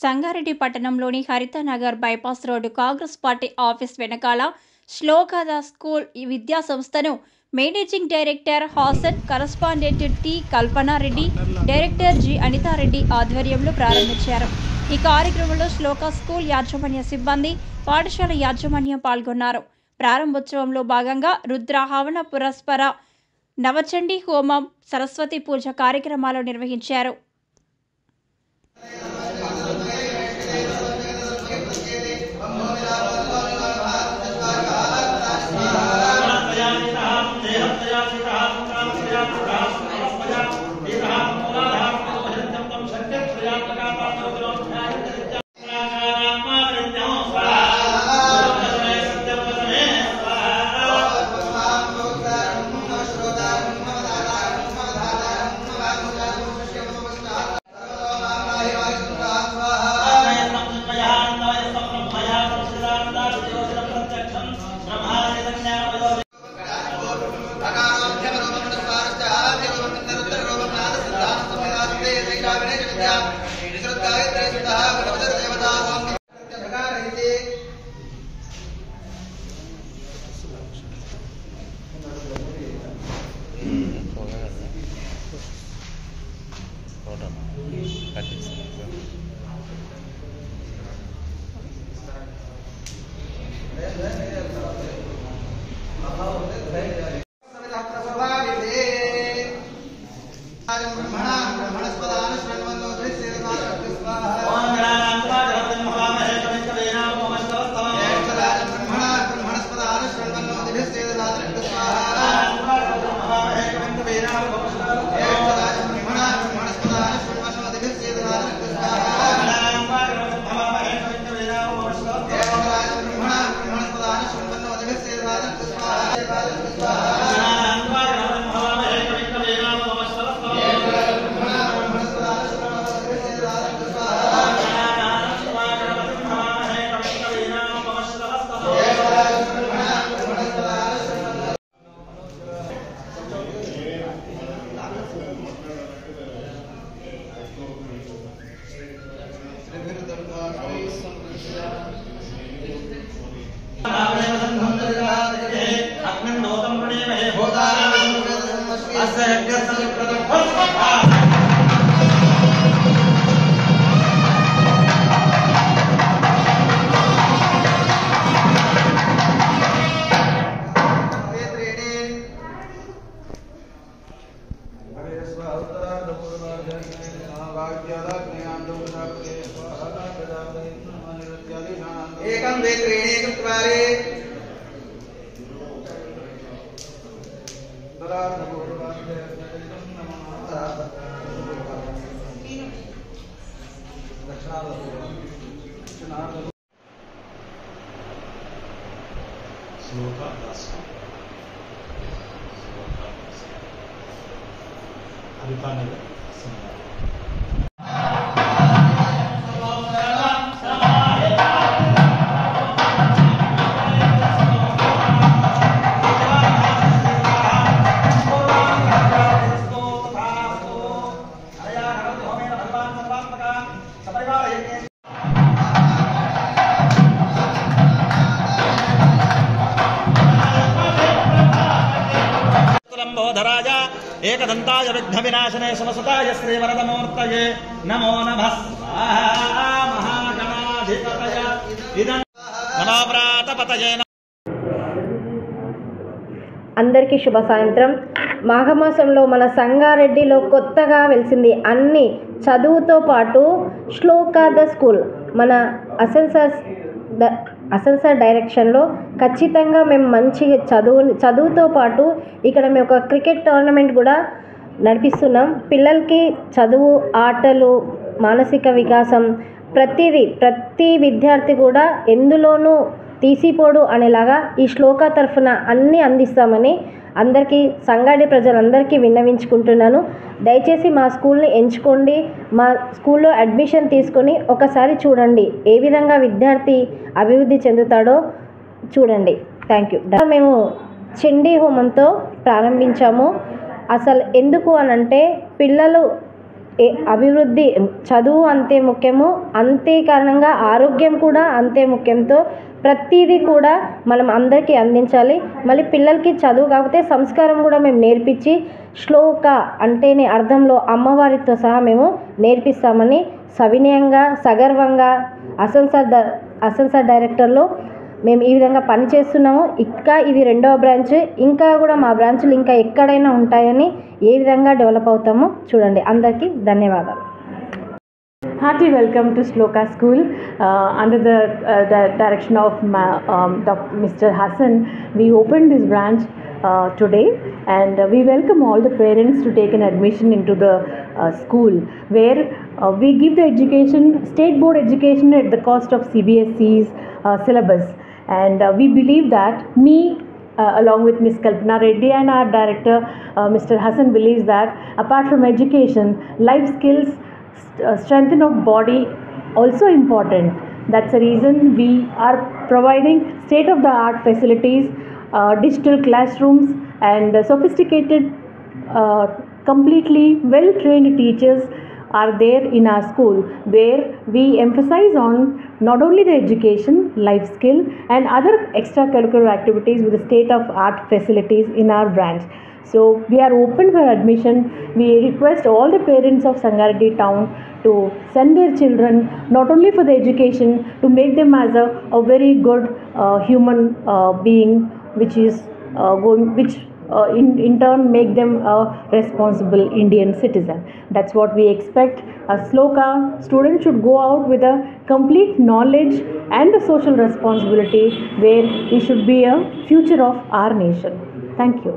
సంగారెడ్డి పట్టణంలోని Harithanagar bypass road Congress party office వెనకాల Shloka school విద్యా సంస్థను managing director Hasan, correspondent T Kalpana Reddy, director G Anitha Reddy ఆధ్వర్యంలో ప్రారంభించారు. ఈ కార్యక్రమంలో శ్లోక స్కూల్ యాజమాన్య సిబ్బంది, పాఠశాల యాజమాన్యం పాల్గొన్నారు. ప్రారంభోత్సవంలో భాగంగా రుద్ర హవన పురస్పర నవచండీ హోమం, సరస్వతి పూజ కార్యక్రమాలు నిర్వహించారు. एकं द्वे त्रीणि चत्वारि हरितनगर लंबोधराय एकदंताय विघ्नविनाशने समसुताय श्रीवरदमूर्तये नमो नमः महागणाधिपतये इदं नमो व्रातपतये। అందరికీ శుభ సాయంత్రం. మాఘమాసంలో మన సంగారెడ్డిలో కొత్తగా వెలిసింది. అన్ని చదువుతో పాటు శ్లోక ద స్కూల్ మన అసెన్సర్ డైరెక్షన్లో ఖచ్చితంగా మేము మంచి చదువుతో పాటు ఇక్కడ మేము ఒక క్రికెట్ టోర్నమెంట్ కూడా నడిపిస్తున్నాం. పిల్లలకి చదువు, ఆటలు, మానసిక వికాసం ప్రతి విద్యార్థి కూడా ఎందులోనూ తీసిపోడు అనేలాగా ఈ శ్లోక తరఫున అన్నీ అందిస్తామని అందరికీ సంగారెడ్డి ప్రజలందరికీ విన్నవించుకుంటున్నాను. దయచేసి మా స్కూల్ని ఎంచుకోండి. మా స్కూల్లో అడ్మిషన్ తీసుకొని ఒకసారి చూడండి, ఏ విధంగా విద్యార్థి అభివృద్ధి చెందుతాడో చూడండి. Thank you. మేము చండీ హోమంతో ప్రారంభించాము. అసలు ఎందుకు అనంటే పిల్లలు అభివృద్ధి చదువు అంతే ముఖ్యము, అంతే కారణంగా ఆరోగ్యం కూడా అంతే ముఖ్యంతో ప్రతిదీ కూడా మనం అందరికీ అందించాలి. మళ్ళీ పిల్లలకి చదువు కాకపోతే సంస్కారం కూడా మేము నేర్పించి శ్లోక అంటేనే అర్థంలో అమ్మవారితో సహా మేము నేర్పిస్తామని సవినయంగా సగర్వంగా అసెన్సార్ డైరెక్టర్లో మేము ఈ విధంగా పనిచేస్తున్నాము. ఇంకా ఇది 2వ బ్రాంచ్, ఇంకా కూడా మా బ్రాంచ్లు ఇంకా ఎక్కడైనా ఉంటాయని ఏ విధంగా డెవలప్ అవుతామో చూడండి. అందరికీ ధన్యవాదాలు. Hearty welcome to Shloka School under the direction of Mr. Hassan. We opened this branch today, and we welcome all the parents to take an admission into the school, where we give the education, state board education at the cost of CBSE's syllabus. And we believe that along with Ms. Kalpana Reddy and our director, Mr. Hassan, believes that apart from education, life skills, strength of body also important. That's the reason we are providing state-of-the-art facilities, digital classrooms, and sophisticated, completely well-trained teachers are there in our school, where we emphasize on not only the education, life skill, and other extracurricular activities with the state-of-art facilities in our branch. So we are open for admission. We request all the parents of Sangareddy town to send their children not only for the education, to make them as a very good human being, which in turn make them a responsible Indian citizen. That's what we expect. A Shloka student should go out with a complete knowledge and the social responsibility, where he should be a future of our nation. Thank you.